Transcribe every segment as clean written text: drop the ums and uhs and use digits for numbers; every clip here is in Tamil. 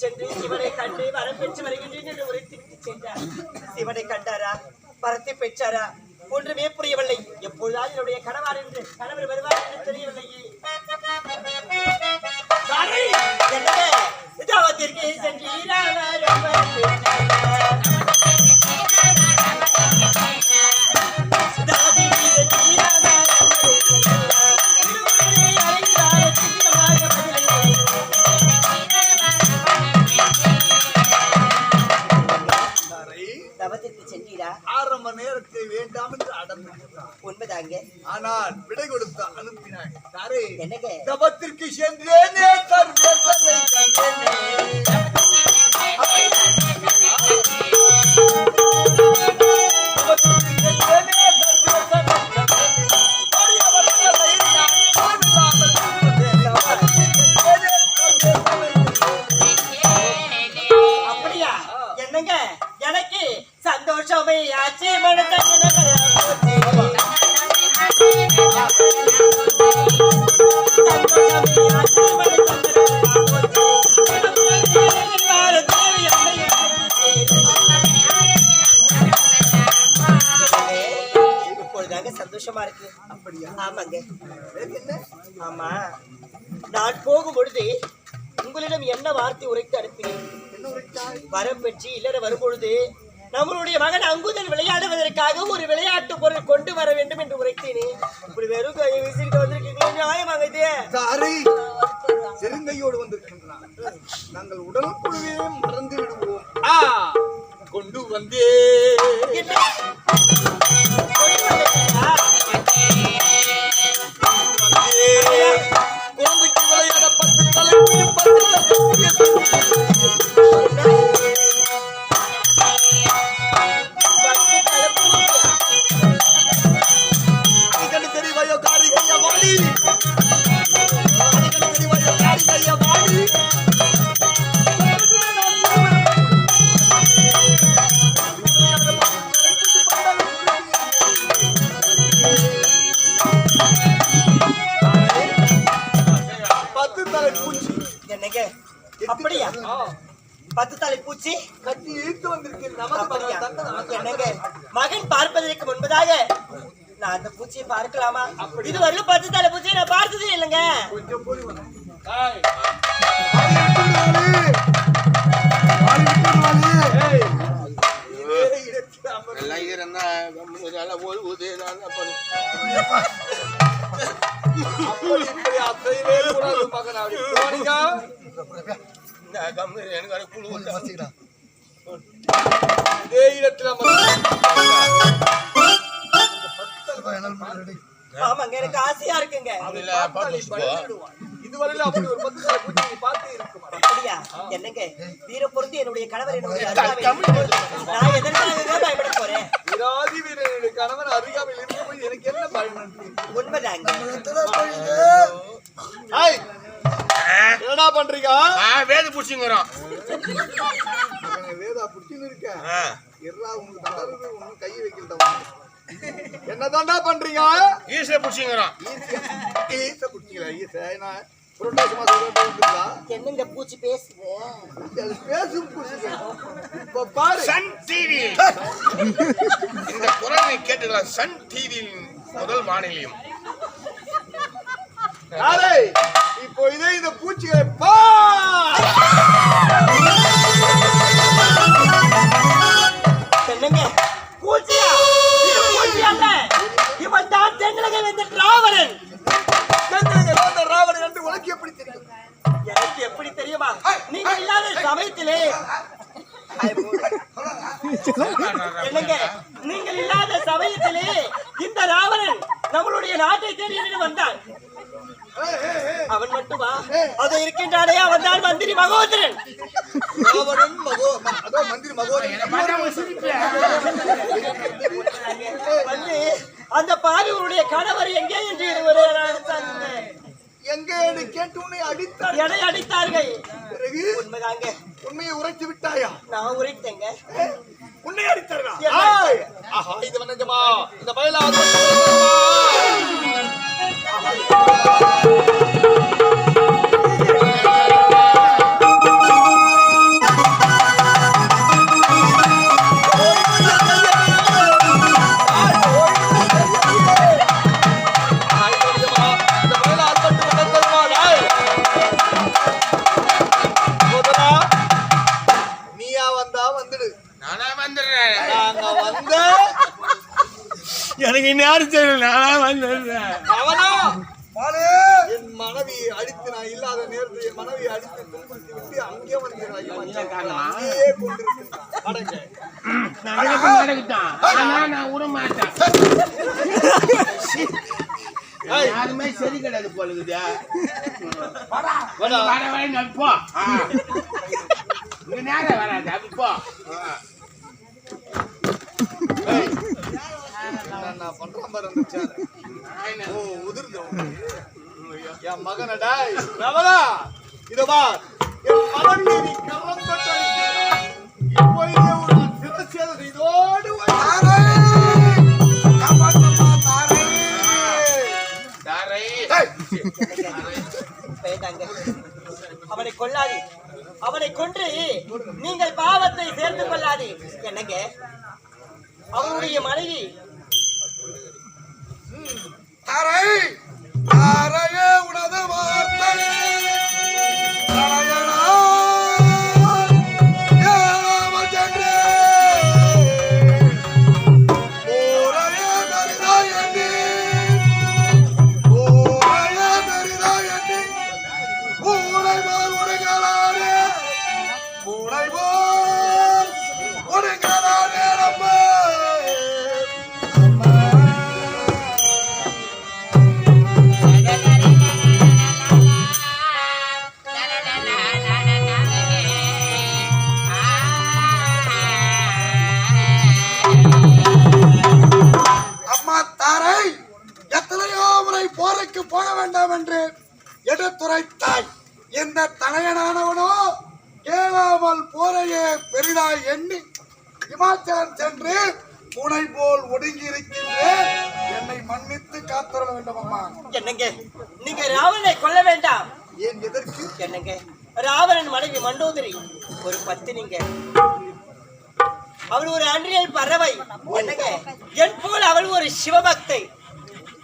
சென்று சிவனை கண்டு வரம் பெற்று வருகின்றேன் என்று உரைத்து சென்றார். சிவனை கண்டாரா, வரத்தை பெற்றாரா ஒன்றுமே புரியவில்லை. எப்பொழுதாவது என்னுடைய கணவர் வருவார் என்று தெரியவில்லையே. தவத்திற்கு சென்றீராவர் ஆரம்ப நேரத்தை வேண்டாம் என்று அடம்பிடித்தார். உண்மைதாங்க. ஆனால் விடை கொடுத்து அனுப்பினாங்க. என்னங்க? தவத்திற்கு சென்றேனே சர்வேசனை கண்டேனே. அப்படியா? என்னங்க எனக்கு சந்தோஷமே ஆச்சு. மனதை சந்தோஷமா இருக்கு. அப்படியா? ஆமாங்க. ஆமா, நான் போகும் பொழுது உங்களிடம் என்ன வார்த்தை உரைத்து அனுப்பினேன்? வரம் பெற்று இல்லற வரும்பொழுது நம்மளுடைய மகன் அங்குதன் விளையாடுவதற்காக ஒரு விளையாட்டு பொருள் கொண்டு வர வேண்டும் என்று உரைத்தேனே. இப்படி வெறும் கையை வீசிட்டு வந்திருக்கீங்களா? நியாயமாக இதே செருங்கையோடு வந்திருக்கின்றான். நாங்கள் உடல் குழுவே மறந்து விடுவோம். கொண்டு வந்தே குழந்தைக்கு விளையாட 10 தலைமையும் 10 தெரிவாயோ காரிகையா வாடி. தெரிவாயோ காரிகையா வாடி. அப்படியா? 10 தலை பூச்சி கட்டி இழுத்து வந்திருக்கிறேன். மகன் பார்ப்பதற்கு முன்பதாக நான் அந்த பூச்சியை பார்க்கலாமா? இதுவரையிலும் 10 தலை பூச்சியை நான் பார்த்ததே இல்லைங்க. கொஞ்சம் போய் ஆமாங்க, எனக்கு ஆசையா இருக்குங்க. இதுவரையிலும் அப்படி ஒரு 10 தலை பூச்சி பார்த்து இருக்கும். அப்படியா? என்னங்க வீர பொருந்தி என்னுடைய கணவர் என்னுடைய நான் எதற்காக பயப்பட போறேன்? விராதி வீரனுடைய கணவன் அருகாமையில் இருக்கும்போது எனக்கு என்ன பயன்? உண்மைதாங்க. என்னடா பண்றீங்க? வேத புடிச்சுங்கறோம். வேதா புடிச்சுன்னு இருக்க. எறா உங்களுக்கு தடறது ஒண்ணும் கை வைக்கலடா. என்னதான்டா பண்றீங்க? ஈசை புடிச்சுங்கறோம். ஈசை புடிச்சீங்களா? ஈசைனா புரோட்டோஸ் மாசோடா. என்னங்க பூச்சி பேசுது? அது பேசும் பூச்சி. இப்ப பாரு சன் டிவி. இந்த குரலை கேட்டுக்கலாம். சன் டிவியின் முதல் வானிலையும். இப்போ இதே இந்த பூச்சியை பார். என்னங்க பூச்சியா? இது பூச்சி அல்ல. இவன் தான் தென்னலகை வந்த ராவணன். தென்னலகை வந்த ராவணன் என்று உனக்கு எப்படி தெரியும்? எனக்கு எப்படி தெரியுமா? நீங்க இல்லாத சமயத்திலே என்னங்க நீங்கள் இல்லாத சமயத்திலே இந்த ராவணன் நம்மளுடைய நாட்டை தேடி வந்தான். அவன் மட்டுமா? அது இருக்கின்றானே, அவன் தான் மந்திரி மகோதரன். மந்திரி மகோதரன் வந்து அந்த பாவிகளுடைய கணவர் எங்கே என்று எங்கே கேட்டு உன்னை அடித்தார். என்னை அடித்தார்கள். உண்மைதாங்க. உண்மையை உரைத்து விட்டாயா? நான் உரைத்தேங்க. உன்னை அடித்தார்களா? இது வந்தமா இந்த பயலாவது எனக்கு நேரம் தெரியல நான் வந்துடுறேன் அவனா என் மனைவியை அடித்து நான் இல்லாத நேரத்தில் என் மனைவியை அடித்து துன்புறுத்தி விட்டு அங்கே வந்து அங்கேயே கொண்டிருக்கின்றான். அடங்க. நடக்கட்டும் நான் விட மாட்டேன் யாருமே சரி கிடையாது போலுக்குதா போ நேரம் வராது அப்படி போ நான் பண்றேன் பாரு அந்த சேர. ஓ உதிர்ந்து என் மகனடா ரவலா இதவா என் மகனை நீ கரம் தொட்டு அடிக்கிறாய். இப்பொழுதே ஒரு சிரச்சேதம் இதோடு அவனை கொல்லாது, அவனை கொன்று நீங்கள் பாவத்தை சேர்த்து கொள்ளாது. என்னங்க அவனுடைய மனைவி உனது வார்த்தை போக வேண்டாம் என்று எடுத்துரைத்தாய். இந்த தலையனானவனோ கேளாமல் போரையே பெரிதாய் எண்ணி இமாச்சலம் சென்று பூனை போல் ஒடுங்கி இருக்கின்றேன். என்னை மன்னித்து காத்தருள வேண்டும் அம்மா. என்னங்க நீங்க ராவணனை கொல்ல வேண்டாம். ஏன் எதற்கு? என்னங்க ராவணன் மனைவி மண்டோதரி ஒரு பத்தினிங்க, அவள் ஒரு அன்றியல் பறவை. என்னங்க என் போல் அவள் ஒரு சிவபக்தை.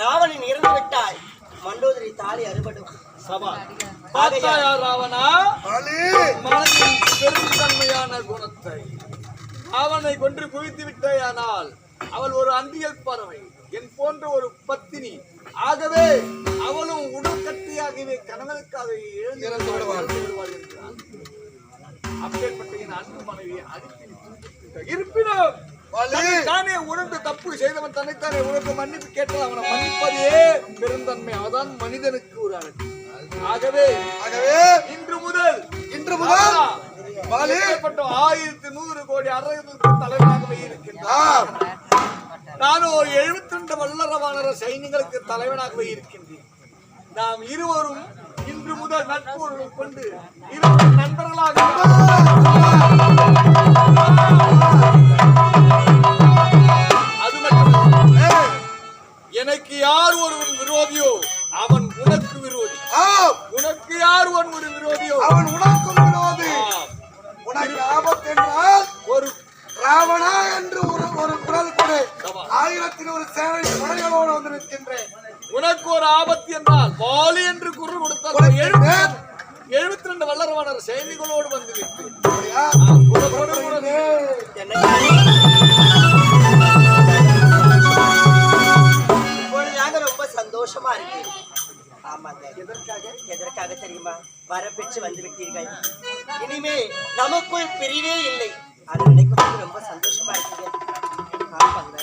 ராவணன் இறந்து விட்டால் மண்டோதரி தாலி அறுபடும். ராவணா மனதின் பெருந்தன்மையான குணத்தை அவனை கொன்று குவித்து விட்டாயானால் அவள் ஒரு அந்தியல் பறவை, என் போன்ற ஒரு பத்தினி. ஆகவே அவளும் உடல் கட்டியாகவே கணவனுக்காக இழந்து விடுவாள் என்றால் அப்பேற்பட்ட என் அன்பு மனைவியை அடித்து இருப்பினும் தானே உணர்ந்து தப்பு செய்தவன் தன்னைத்தானே உணர்ந்து மன்னிப்பு கேட்டால் அவனை மன்னிப்பதே பெருந்தன்மை. அதான் மனிதனுக்கு ஒரு அழகு. ஆகவே இன்று முதல் 1100 கோடி அரசுக்கு தலைவனாகவே இருக்கின்றான். நானும் ஒரு 72 வல்லரவான சைனிகளுக்கு தலைவனாகவே இருக்கின்றேன். நாம் இருவரும் இன்று முதல் நட்புறவு கொண்டு இருவரும் நண்பர்களாக அது மட்டுமல்ல, எனக்கு யார் ஒருவன் விரோதியோ அவன் உனக்கு விரோதி. உனக்கு யார் ஒருவன் விரோதியோ அவன் உனக்கு விரோதி. உனக்கு ஆபத்து என்றால் ஒரு ராவணா என்று ஒரு குரல் கொடு. 1001 சேவை படைகளோடு வந்து நிற்கின்றேன். உனக்கு ஒரு ஆபத்து என்றால் வாலி என்று குரல் கொடுத்தால் 72 வல்லரவான சைனிகளோடு வந்து நிற்கிறேன். இப்பொழுது ரொம்ப சந்தோஷமா இருக்கு. ஆமாங்க, எதற்காக தெரியுமா? வரப்பெற்று வந்து விட்டீர்கள். இனிமே நமக்குள் பிரிவே இல்லை. அது நினைக்கும் போது ரொம்ப சந்தோஷமா இருக்குங்க. ஆமாங்க.